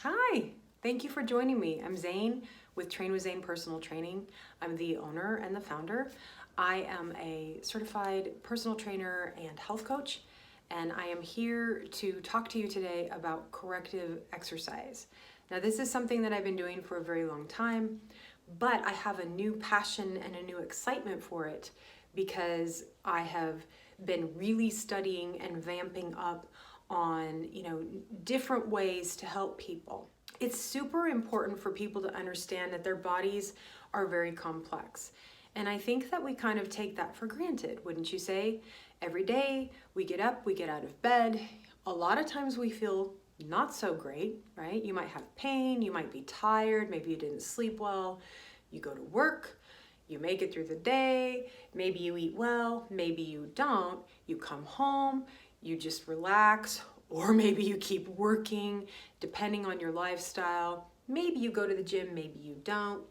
Hi, thank you for joining me. I'm Zane with Train with Zane Personal Training. I'm the owner and the founder. I am a certified personal trainer and health coach, and I am here to talk to you today about corrective exercise. Now, this is something that I've been doing for a very long time, but I have a new passion and a new excitement for it because I have been really studying and vamping up on different ways to help people. It's super important for people to understand that their bodies are very complex. And I think that we kind of take that for granted, wouldn't you say? Every day we get up, we get out of bed. A lot of times we feel not so great, right? You might have pain, you might be tired, maybe you didn't sleep well. You go to work, you make it through the day, maybe you eat well, maybe you don't. You come home, you just relax, or maybe you keep working, depending on your lifestyle. Maybe you go to the gym, maybe you don't.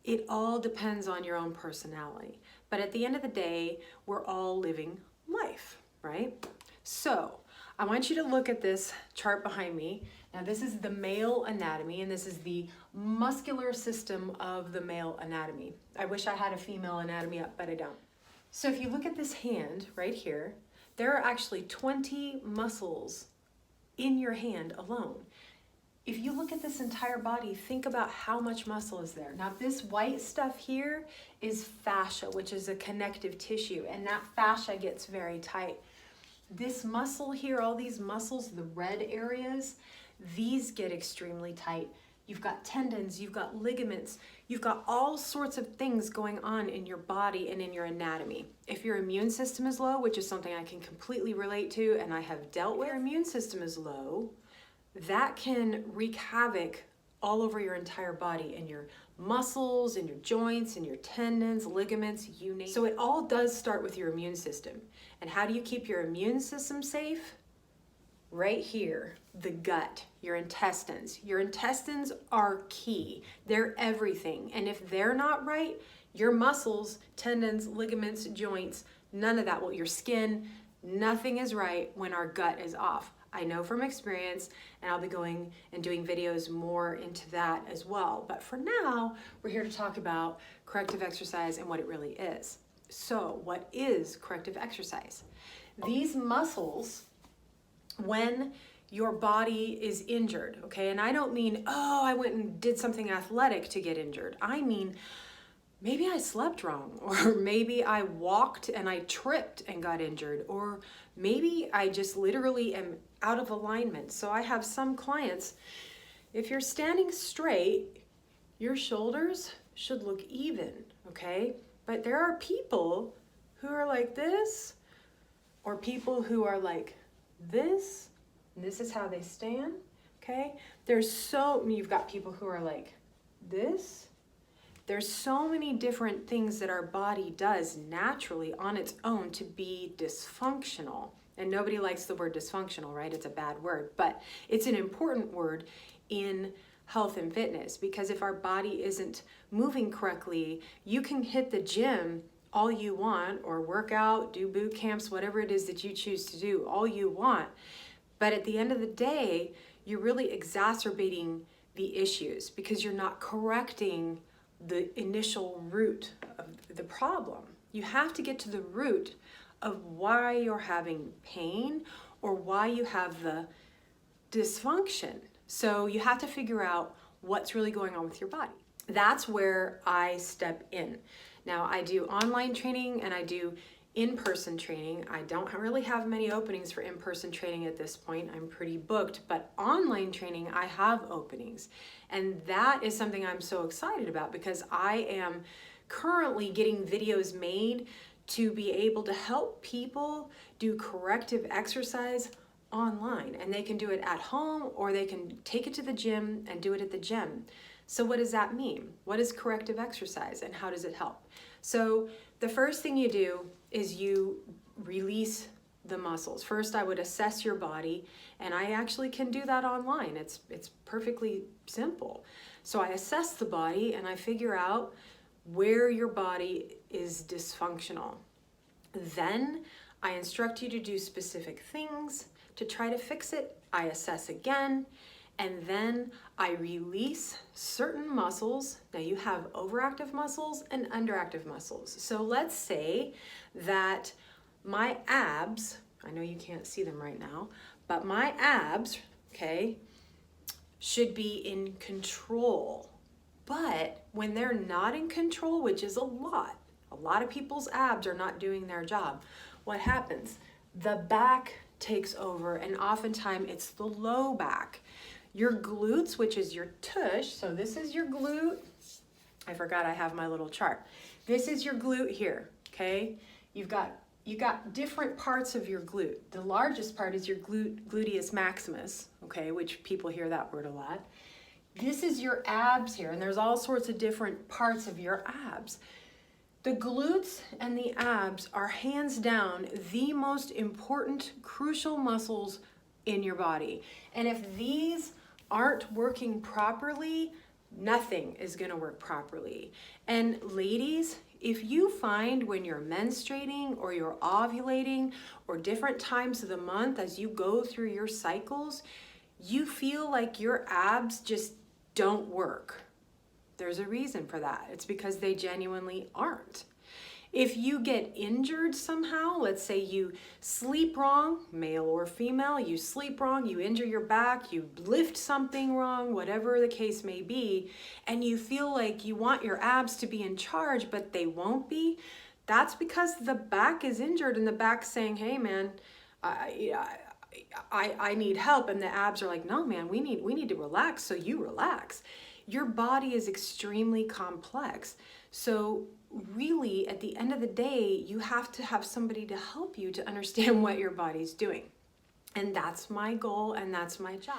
It all depends on your own personality. But at the end of the day, we're all living life, right? So I want you to look at this chart behind me. Now this is the male anatomy, and this is the muscular system of the male anatomy. I wish I had a female anatomy up, but I don't. So if you look at this hand right here, there are actually 20 muscles in your hand alone. If you look at this entire body, think about how much muscle is there. Now this white stuff here is fascia, which is a connective tissue, and that fascia gets very tight. This muscle here, all these muscles, the red areas, these get extremely tight. You've got tendons, you've got ligaments, you've got all sorts of things going on in your body and in your anatomy. If your immune system is low, which is something I can completely relate to and I have dealt with, if your immune system is low, that can wreak havoc all over your entire body, in your muscles, in your joints, in your tendons, ligaments, you name it. So it all does start with your immune system. And how do you keep your immune system safe? Right here, the gut, your intestines. Your intestines are key. They're everything. And if they're not right, your muscles, tendons, ligaments, joints, none of that will, your skin, nothing is right when our gut is off. I know from experience, and I'll be going and doing videos more into that as well. But for now, we're here to talk about corrective exercise and what it really is. So what is corrective exercise? These muscles, when your body is injured, okay? And I don't mean, oh, I went and did something athletic to get injured. I mean, maybe I slept wrong, or maybe I walked and I tripped and got injured, or maybe I just literally am out of alignment. So I have some clients, if you're standing straight, your shoulders should look even, okay? But there are people who are like this, or people who are like this, and this is how they stand, okay? You've got people who are like this. There's so many different things that our body does naturally on its own to be dysfunctional. And nobody likes the word dysfunctional, right? It's a bad word, but it's an important word in health and fitness, because if our body isn't moving correctly, you can hit the gym all you want, or work out, do boot camps, whatever it is that you choose to do, all you want. But at the end of the day, you're really exacerbating the issues because you're not correcting the initial root of the problem. You have to get to the root of why you're having pain or why you have the dysfunction. So you have to figure out what's really going on with your body. That's where I step in. Now I do online training and I do in-person training. I don't really have many openings for in-person training at this point. I'm pretty booked, but online training, I have openings. And that is something I'm so excited about because I am currently getting videos made to be able to help people do corrective exercise online. And they can do it at home, or they can take it to the gym and do it at the gym. So what does that mean? What is corrective exercise and how does it help? So the first thing you do is you release the muscles. First, I would assess your body, and I actually can do that online. It's perfectly simple. So I assess the body and I figure out where your body is dysfunctional. Then I instruct you to do specific things to try to fix it. I assess again, and then I release certain muscles. Now you have overactive muscles and underactive muscles. So let's say that my abs, I know you can't see them right now, but my abs, okay, should be in control. But when they're not in control, which is a lot of people's abs are not doing their job, what happens? The back takes over, and oftentimes it's the low back. Your glutes, which is your tush, so this is your glute. I forgot I have my little chart. This is your glute here, okay? You got different parts of your glute. The largest part is your gluteus maximus, okay, which people hear that word a lot. This is your abs here, and there's all sorts of different parts of your abs. The glutes and the abs are hands down the most important, crucial muscles in your body. And if these aren't working properly, nothing is going to work properly. And ladies, if you find when you're menstruating or you're ovulating or different times of the month as you go through your cycles, you feel like your abs just don't work, there's a reason for that. It's because they genuinely aren't. If you get injured somehow, let's say you sleep wrong, male or female, you sleep wrong, you injure your back, you lift something wrong, whatever the case may be, and you feel like you want your abs to be in charge, but they won't be, that's because the back is injured and the back's saying, hey man, I need help, and the abs are like, no man, we need to relax, so you relax. Your body is extremely complex. So really, at the end of the day, you have to have somebody to help you to understand what your body's doing. And that's my goal, and that's my job.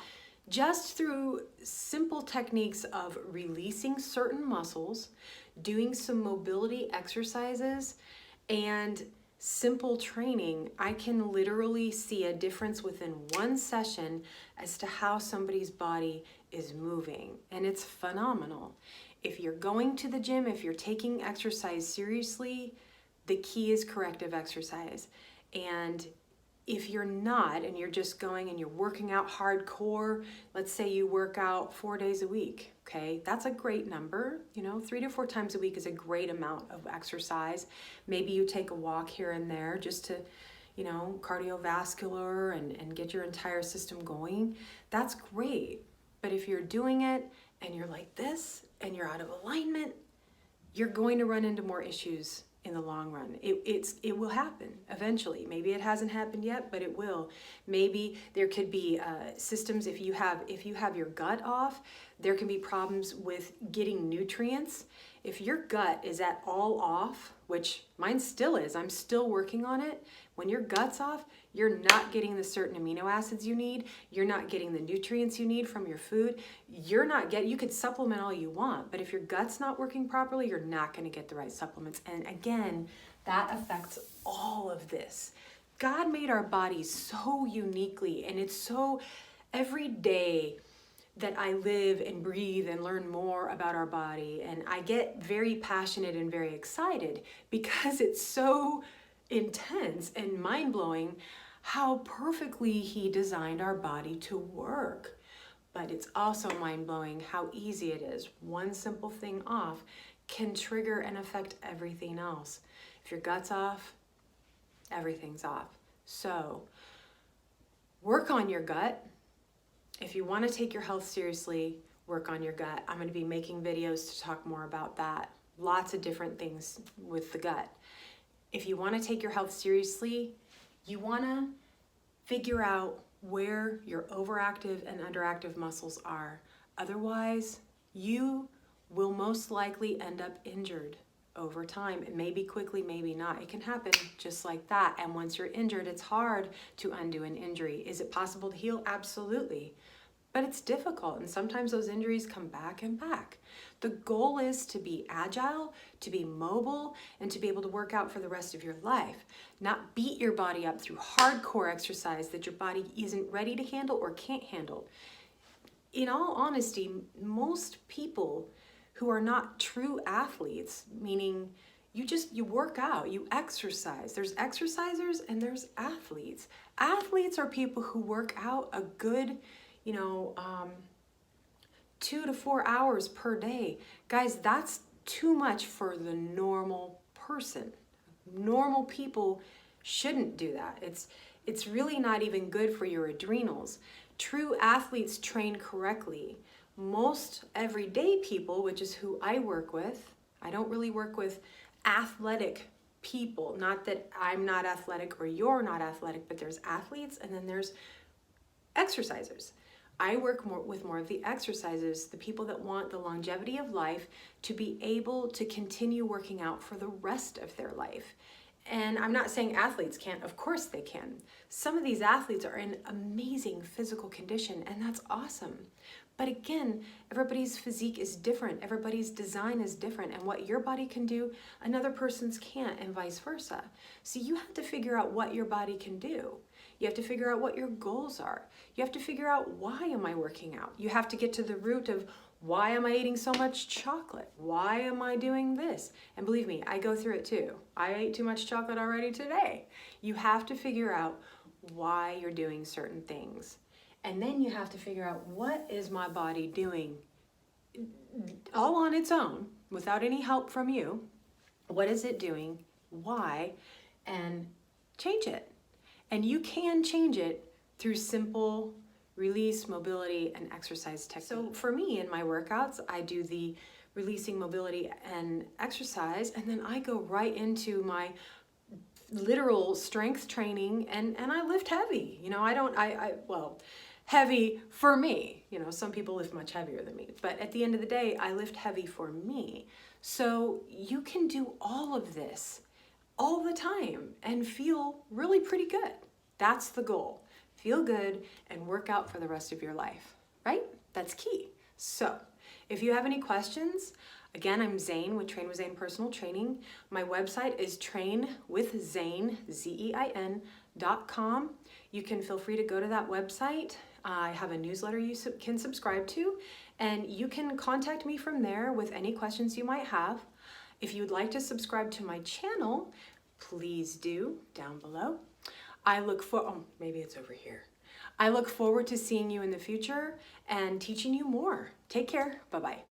Just through simple techniques of releasing certain muscles, doing some mobility exercises, and simple training, I can literally see a difference within one session as to how somebody's body is moving. And it's phenomenal. If you're going to the gym, if you're taking exercise seriously, the key is corrective exercise. And if you're not, and you're just going and you're working out hardcore, let's say you work out 4 days a week, okay? That's a great number, 3 to 4 times a week is a great amount of exercise. Maybe you take a walk here and there just to, cardiovascular and get your entire system going. That's great. But if you're doing it and you're like this and you're out of alignment, you're going to run into more issues in the long run. It will happen eventually. Maybe it hasn't happened yet, but it will. Maybe there could be systems, if you have your gut off, there can be problems with getting nutrients. If your gut is at all off, which mine still is, I'm still working on it. When your gut's off, you're not getting the certain amino acids you need. You're not getting the nutrients you need from your food. You could supplement all you want, but if your gut's not working properly, you're not going to get the right supplements. And again, that affects all of this. God made our bodies so uniquely, and it's so every day that I live and breathe and learn more about our body, and I get very passionate and very excited because it's so intense and mind-blowing how perfectly He designed our body to work. But it's also mind-blowing how easy it is. One simple thing off can trigger and affect everything else. If your gut's off, everything's off. So work on your gut. If you want to take your health seriously, work on your gut. I'm going to be making videos to talk more about that. Lots of different things with the gut. If you want to take your health seriously, you want to figure out where your overactive and underactive muscles are. Otherwise, you will most likely end up injured over time. It may be quickly, maybe not. It can happen just like that. And once you're injured, it's hard to undo an injury. Is it possible to heal? Absolutely. But it's difficult, and sometimes those injuries come back and back. The goal is to be agile, to be mobile, and to be able to work out for the rest of your life. Not beat your body up through hardcore exercise that your body isn't ready to handle or can't handle. In all honesty, most people who are not true athletes, meaning you work out, you exercise. There's exercisers and there's athletes. Athletes are people who work out a good 2 to 4 hours per day. Guys, that's too much for the normal person. Normal people shouldn't do that. It's really not even good for your adrenals. True athletes train correctly. Most everyday people, which is who I work with, I don't really work with athletic people. Not that I'm not athletic or you're not athletic, but there's athletes and then there's exercisers. I work with more of the exercisers, the people that want the longevity of life to be able to continue working out for the rest of their life. And I'm not saying athletes can't, of course they can. Some of these athletes are in amazing physical condition, and that's awesome. But again, everybody's physique is different, everybody's design is different, and what your body can do, another person's can't, and vice versa. So you have to figure out what your body can do. You have to figure out what your goals are. You have to figure out, why am I working out? You have to get to the root of, why am I eating so much chocolate? Why am I doing this? And believe me, I go through it too. I ate too much chocolate already today. You have to figure out why you're doing certain things. And then you have to figure out, what is my body doing all on its own without any help from you? What is it doing? Why? And change it. And you can change it through simple release, mobility, and exercise techniques. So for me, in my workouts, I do the releasing, mobility, and exercise, and then I go right into my literal strength training, and I lift heavy. Well, heavy for me. Some people lift much heavier than me, but at the end of the day, I lift heavy for me. So you can do all of this all the time and feel really pretty good. That's the goal. Feel good and work out for the rest of your life, right? That's key. So if you have any questions, again, I'm Zane with Train with Zane Personal Training. My website is trainwithzane, ZEIN.com. You can feel free to go to that website. I have a newsletter you can subscribe to, and you can contact me from there with any questions you might have. If you'd like to subscribe to my channel, please do down below. Maybe it's over here. I look forward to seeing you in the future and teaching you more. Take care. Bye-bye.